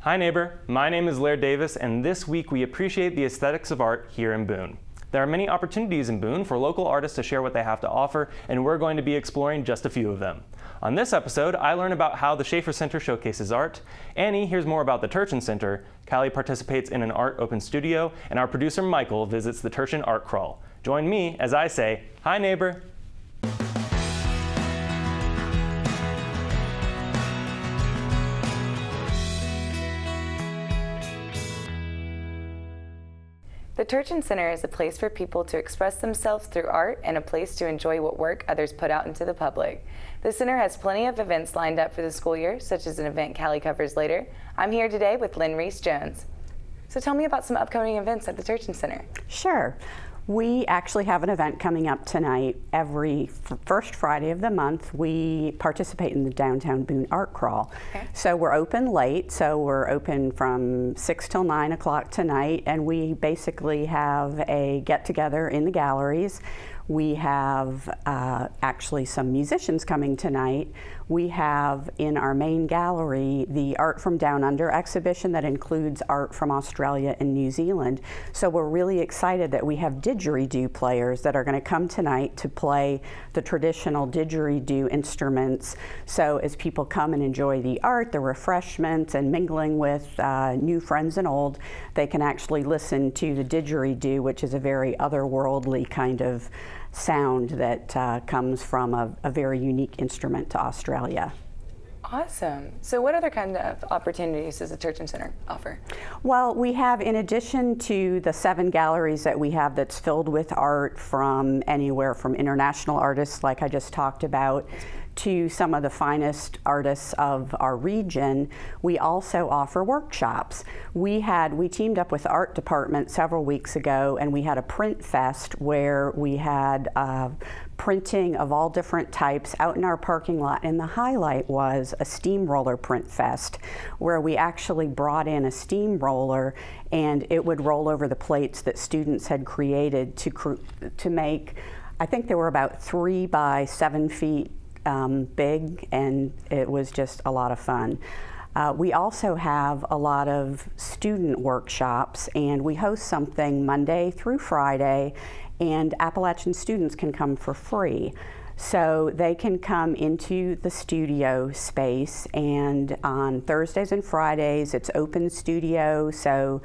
Hi neighbor, my name is Laird Davis, and this week we appreciate the aesthetics of art here in Boone. There are many opportunities in Boone for local artists to share what they have to offer, and we're going to be exploring just a few of them. On this episode, I learn about how the Schaefer Center showcases art, Annie hears more about the Tertian Center, Callie participates in an art open studio, and our producer Michael visits the Tertian art crawl. Join me as I say, hi neighbor. The Tertian Center is a place for people to express themselves through art and a place to enjoy what work others put out into the public. The center has plenty of events lined up for the school year, such as an event Callie covers later. I'm here today with Lynn Reese-Jones. So tell me about some upcoming events at the Tertian Center. Sure. We actually have an event coming up tonight. Every first Friday of the month, we participate in the Downtown Boone Art Crawl. Okay. So we're open late, so we're open from 6 till 9 o'clock tonight, and we basically have a get-together in the galleries. We have actually some musicians coming tonight. We have in our main gallery the Art from Down Under exhibition that includes art from Australia and New Zealand. So we're really excited that we have didgeridoo players that are going to come tonight to play the traditional didgeridoo instruments. So as people come and enjoy the art, the refreshments, and mingling with new friends and old, they can actually listen to the didgeridoo, which is a very otherworldly kind of sound that comes from a very unique instrument to Australia. Awesome. So what other kind of opportunities does the Tertian Center offer? Well, we have, in addition to the 7 galleries that we have that's filled with art from anywhere from international artists like I just talked about to some of the finest artists of our region, we also offer workshops. We teamed up with the art department several weeks ago, and we had a print fest where we had printing of all different types out in our parking lot, and the highlight was a steamroller print fest where we actually brought in a steamroller and it would roll over the plates that students had created to make, I think there were about 3 by 7 feet big, and it was just a lot of fun. We also have a lot of student workshops, and we host something Monday through Friday, and Appalachian students can come for free. So they can come into the studio space, and on Thursdays and Fridays it's open studio, so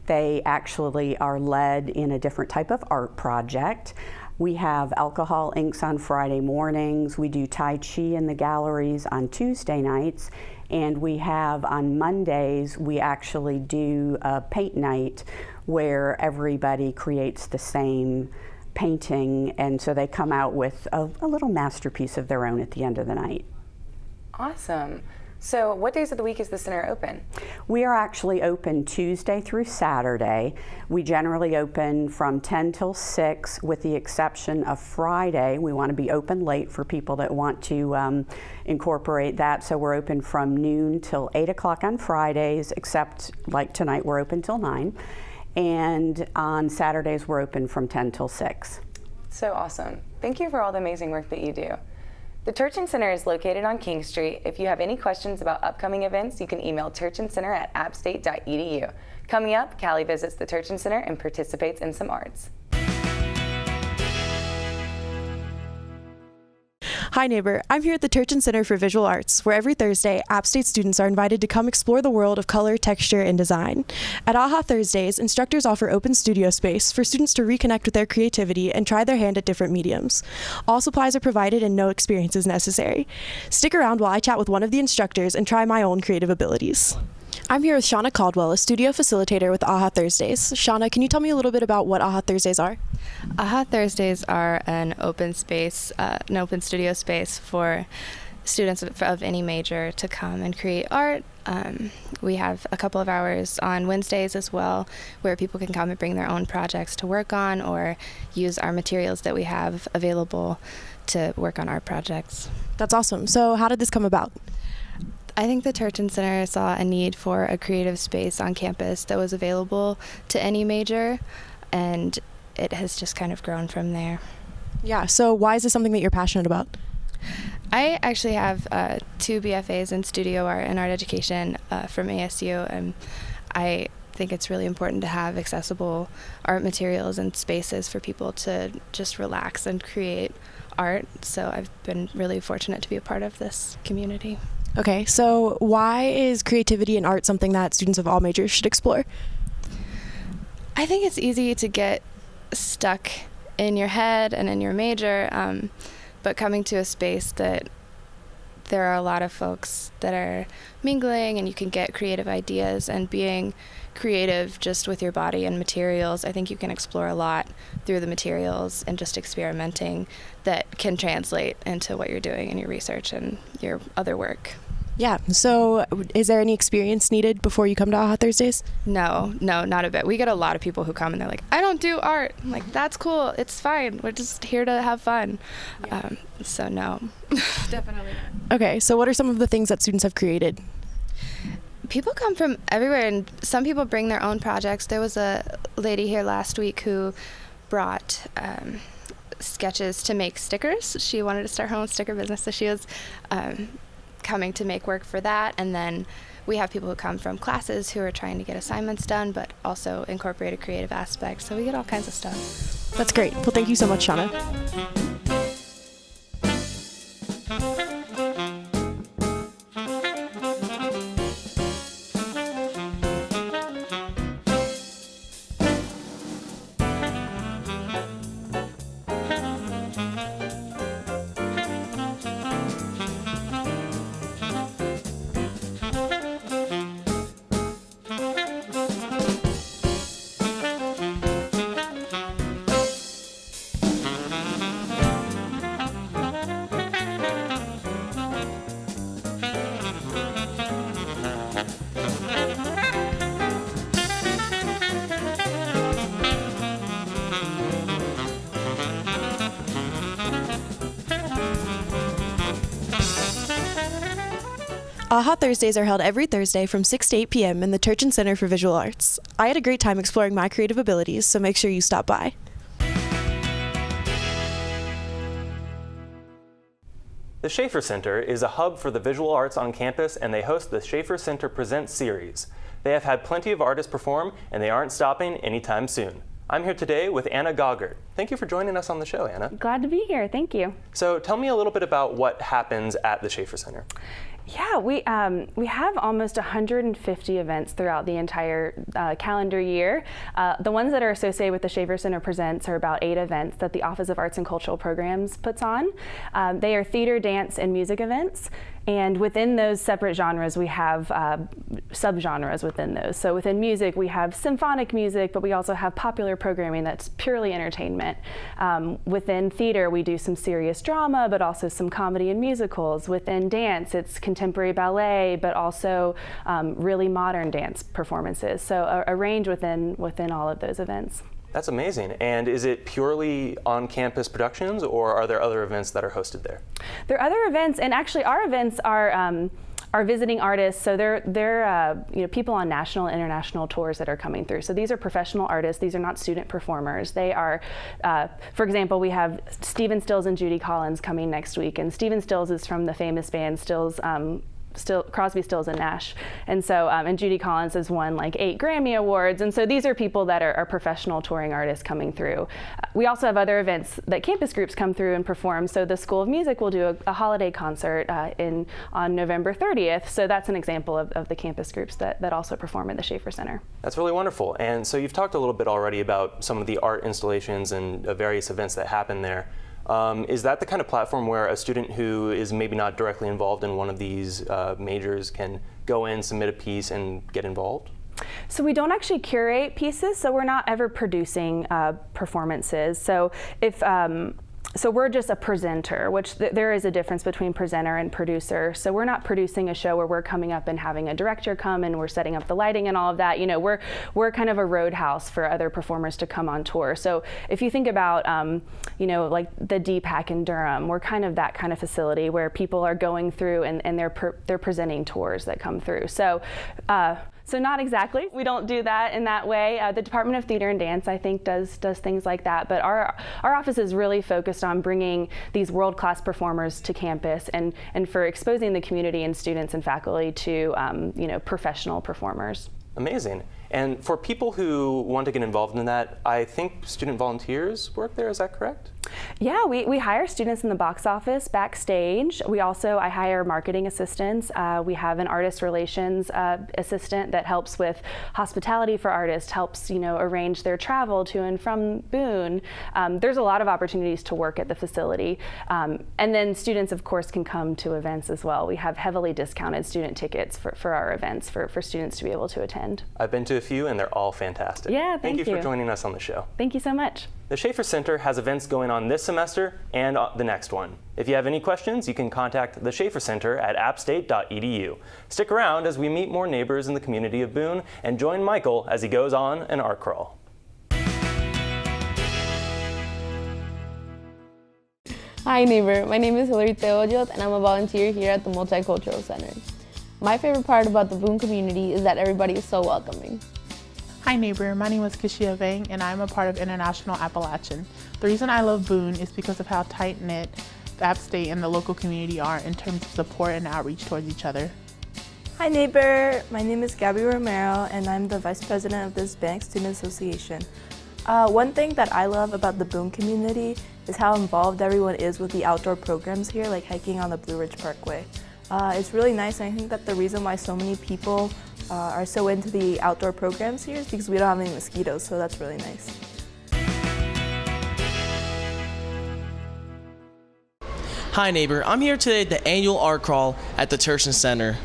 they actually are led in a different type of art project. We have alcohol inks on Friday mornings. We do Tai Chi in the galleries on Tuesday nights. And we have on Mondays, we actually do a paint night where everybody creates the same painting. And so they come out with a little masterpiece of their own at the end of the night. Awesome. So what days of the week is the center open? We are actually open Tuesday through Saturday. We generally open from 10 till 6 with the exception of Friday. We want to be open late for people that want to incorporate that. So we're open from noon till 8 o'clock on Fridays, except like tonight we're open till 9. And on Saturdays we're open from 10 till 6. So awesome. Thank you for all the amazing work that you do. The Tertian Center is located on King Street. If you have any questions about upcoming events, you can email tertiancenter@appstate.edu. Coming up, Callie visits the Tertian Center and participates in some arts. Hi neighbor, I'm here at the Tertian Center for Visual Arts, where every Thursday, App State students are invited to come explore the world of color, texture, and design. At AHA Thursdays, instructors offer open studio space for students to reconnect with their creativity and try their hand at different mediums. All supplies are provided and no experience is necessary. Stick around while I chat with one of the instructors and try my own creative abilities. I'm here with Shauna Caldwell, a studio facilitator with AHA Thursdays. Shauna, can you tell me a little bit about what AHA Thursdays are? AHA Thursdays are an open space, an open studio space for students of any major to come and create art. We have a couple of hours on Wednesdays as well, where people can come and bring their own projects to work on or use our materials that we have available to work on art projects. That's awesome. So how did this come about? I think the Tertian Center saw a need for a creative space on campus that was available to any major, and it has just kind of grown from there. Yeah, so why is this something that you're passionate about? I actually have 2 BFAs in studio art and art education from ASU, and I think it's really important to have accessible art materials and spaces for people to just relax and create art. So I've been really fortunate to be a part of this community. Okay, so why is creativity and art something that students of all majors should explore? I think it's easy to get stuck in your head and in your major, but coming to a space that there are a lot of folks that are mingling and you can get creative ideas, and being creative just with your body and materials, I think you can explore a lot through the materials and just experimenting that can translate into what you're doing in your research and your other work. Yeah, so is there any experience needed before you come to AHA Thursdays? No, not a bit. We get a lot of people who come and they're like, I don't do art. I'm like, that's cool. It's fine. We're just here to have fun. Yeah. So no, definitely not. Okay, so what are some of the things that students have created? People come from everywhere, and some people bring their own projects. There was a lady here last week who brought sketches to make stickers. She wanted to start her own sticker business, so she was coming to make work for that. And then we have people who come from classes who are trying to get assignments done, but also incorporate a creative aspect. So we get all kinds of stuff. That's great. Well, thank you so much, Shauna. AHA Thursdays are held every Thursday from 6 to 8 p.m. in the Tertian Center for Visual Arts. I had a great time exploring my creative abilities, so make sure you stop by. The Schaefer Center is a hub for the visual arts on campus, and they host the Schaefer Center Presents series. They have had plenty of artists perform, and they aren't stopping anytime soon. I'm here today with Anna Goggert. Thank you for joining us on the show, Anna. Glad to be here, thank you. So tell me a little bit about what happens at the Schaefer Center. Yeah, we have almost 150 events throughout the entire calendar year. The ones that are associated with the Schaefer Center Presents are about 8 events that the Office of Arts and Cultural Programs puts on. They are theater, dance, and music events. And within those separate genres, we have subgenres within those. So within music, we have symphonic music, but we also have popular programming that's purely entertainment. Within theater, we do some serious drama, but also some comedy and musicals. Within dance, it's contemporary ballet, but also really modern dance performances. So a range within all of those events. That's amazing. And is it purely on-campus productions, or are there other events that are hosted there? There are other events, and actually our events are visiting artists. So they're people on national and international tours that are coming through. So these are professional artists. These are not student performers. They are, for example, we have Stephen Stills and Judy Collins coming next week. And Stephen Stills is from the famous band Stills, Crosby, Stills, and Nash. And so, and Judy Collins has won like 8 Grammy Awards. And so these are people that are professional touring artists coming through. We also have other events that campus groups come through and perform. So the School of Music will do a holiday concert on November 30th. So that's an example of the campus groups that also perform at the Schaefer Center. That's really wonderful. And so you've talked a little bit already about some of the art installations and various events that happen there. Is that the kind of platform where a student who is maybe not directly involved in one of these majors can go in, submit a piece, and get involved? So we don't actually curate pieces, so we're not ever producing performances. So so we're just a presenter, which there is a difference between presenter and producer. So we're not producing a show where we're coming up and having a director come and we're setting up the lighting and all of that. You know, we're kind of a roadhouse for other performers to come on tour. So if you think about, like the DPAC in Durham, we're kind of that kind of facility where people are going through and they're presenting tours that come through. So So not exactly. We don't do that in that way. The Department of Theater and Dance, I think, does things like that. But our office is really focused on bringing these world-class performers to campus and for exposing the community and students and faculty to professional performers. Amazing. And for people who want to get involved in that, I think student volunteers work there, is that correct? Yeah, we hire students in the box office, backstage. I hire marketing assistants. We have an artist relations assistant that helps with hospitality for artists, helps arrange their travel to and from Boone. There's a lot of opportunities to work at the facility. And then students, of course, can come to events as well. We have heavily discounted student tickets for our events for students to be able to attend. I've been to a few and they're all fantastic. Yeah, thank you for joining us on the show. Thank you so much. The Schaefer Center has events going on this semester and the next one. If you have any questions, you can contact the Schaefer Center at appstate.edu. Stick around as we meet more neighbors in the community of Boone and join Michael as he goes on an art crawl. Hi neighbor, my name is Hilary Teojot and I'm a volunteer here at the Multicultural Center. My favorite part about the Boone community is that everybody is so welcoming. Hi neighbor, my name is Kashia Vang and I'm a part of International Appalachian. The reason I love Boone is because of how tight-knit the App State and the local community are in terms of support and outreach towards each other. Hi neighbor, my name is Gabby Romero and I'm the Vice President of the Hispanic Student Association. One thing that I love about the Boone community is how involved everyone is with the outdoor programs here, like hiking on the Blue Ridge Parkway. It's really nice, and I think that the reason why so many people are so into the outdoor programs here is because we don't have any mosquitoes, so that's really nice. Hi neighbor, I'm here today at the annual art crawl at the Tertian Center.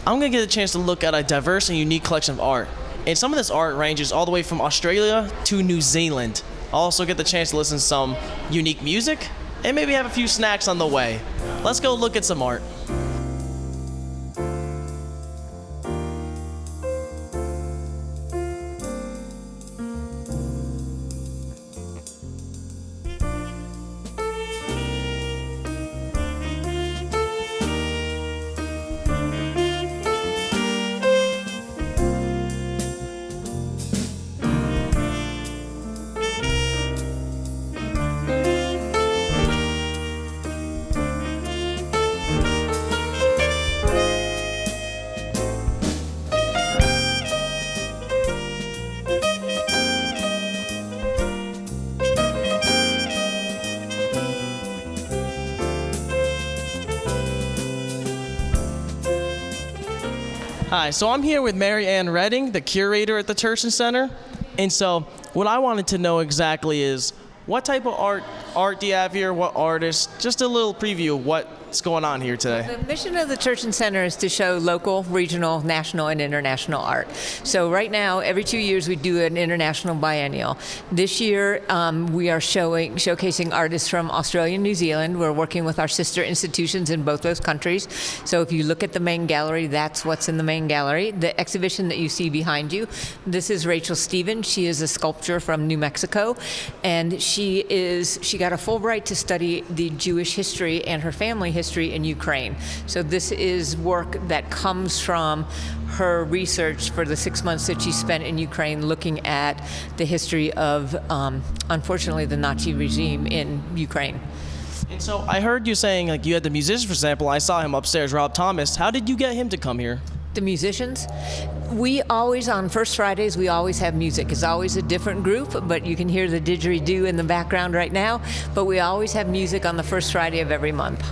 I'm going to get a chance to look at a diverse and unique collection of art. And some of this art ranges all the way from Australia to New Zealand. I'll also get the chance to listen to some unique music and maybe have a few snacks on the way. Let's go look at some art. Hi, so I'm here with Mary Ann Redding, the curator at the Tertian Center. And so what I wanted to know exactly is what type of art do you have here? What artists? Just a little preview of what's going on here today. The mission of the Tertian Center is to show local, regional, national, and international art. So right now, every 2 years we do an international biennial. This year we are showcasing artists from Australia and New Zealand. We're working with our sister institutions in both those countries. So if you look at the main gallery, that's what's in the main gallery. The exhibition that you see behind you, this is Rachel Stevens. She is a sculptor from New Mexico, and she got a Fulbright to study the Jewish history and her family history in Ukraine. So this is work that comes from her research for the 6 months that she spent in Ukraine looking at the history of, unfortunately, the Nazi regime in Ukraine. And so I heard you saying like you had the musician, for example. I saw him upstairs, Rob Thomas. How did you get him to come here? The musicians, we always, on First Fridays, we always have music. It's always a different group, but you can hear the didgeridoo in the background right now. But we always have music on the first Friday of every month.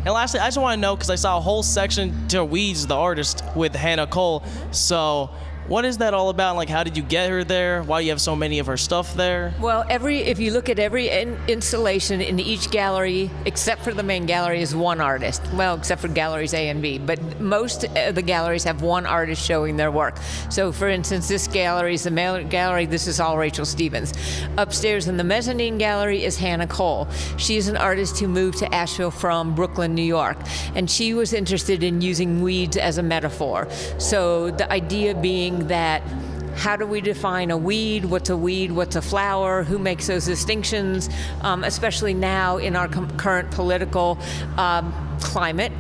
And lastly, I just want to know, because I saw a whole section to Weeds, the artist, with Hannah Cole. So what is that all about? Like, how did you get her there? Why do you have so many of her stuff there? Well, if you look at every installation in each gallery, except for the main gallery, is one artist. Well, except for galleries A and B, but most of the galleries have one artist showing their work. So, for instance, this gallery is the main gallery. This is all Rachel Stevens. Upstairs in the mezzanine gallery is Hannah Cole. She is an artist who moved to Asheville from Brooklyn, New York, and she was interested in using weeds as a metaphor. So the idea being that how do we define a weed, what's a flower, who makes those distinctions, especially now in our current political climate.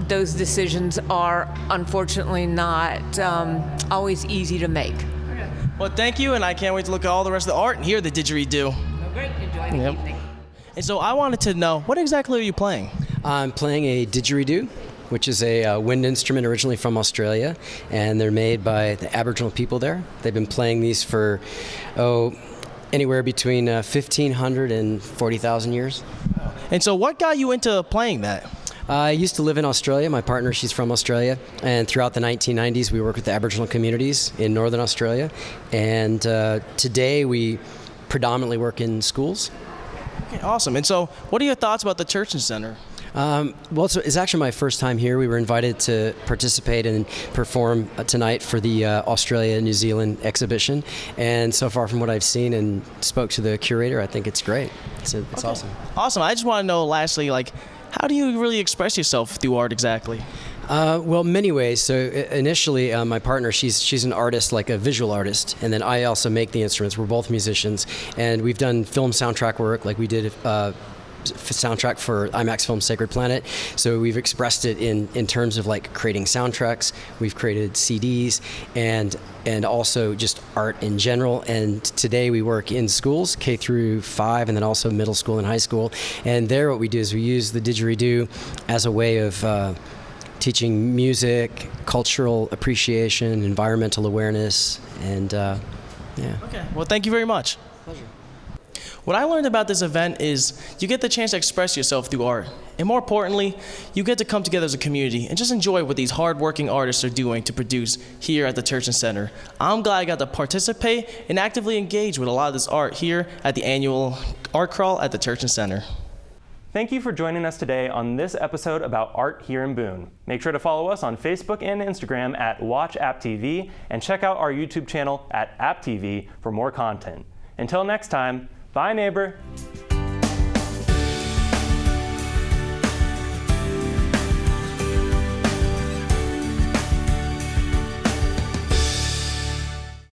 Those decisions are unfortunately not always easy to make. Well, thank you, and I can't wait to look at all the rest of the art and hear the didgeridoo. Oh, great, enjoy the evening. And so I wanted to know, what exactly are you playing? I'm playing a didgeridoo, which is a wind instrument originally from Australia, and they're made by the Aboriginal people there. They've been playing these for, anywhere between 1,500 and 40,000 years. And so what got you into playing that? I used to live in Australia. My partner, she's from Australia, and throughout the 1990s we worked with the Aboriginal communities in Northern Australia, and today we predominantly work in schools. Okay, awesome. And so what are your thoughts about the Tertian Center? Well, it's actually my first time here. We were invited to participate and perform tonight for the Australia-New Zealand exhibition, and so far from what I've seen and spoke to the curator, I think it's great. It's awesome. Awesome. I just want to know, lastly, how do you really express yourself through art exactly? Well, many ways. So initially, my partner, she's an artist, like a visual artist, and then I also make the instruments. We're both musicians, and we've done film soundtrack work, like we did soundtrack for IMAX film Sacred Planet. So we've expressed it in terms of creating soundtracks. We've created CDs and also just art in general. And today we work in schools, K through 5, and then also middle school and high school. And there what we do is we use the didgeridoo as a way of teaching music, cultural appreciation, environmental awareness, and yeah. Okay, well, thank you very much. Pleasure. What I learned about this event is you get the chance to express yourself through art. And more importantly, you get to come together as a community and just enjoy what these hardworking artists are doing to produce here at the Tertian Center. I'm glad I got to participate and actively engage with a lot of this art here at the annual art crawl at the Tertian Center. Thank you for joining us today on this episode about art here in Boone. Make sure to follow us on Facebook and Instagram at WatchAppTV and check out our YouTube channel at AppTV for more content. Until next time, bye neighbor.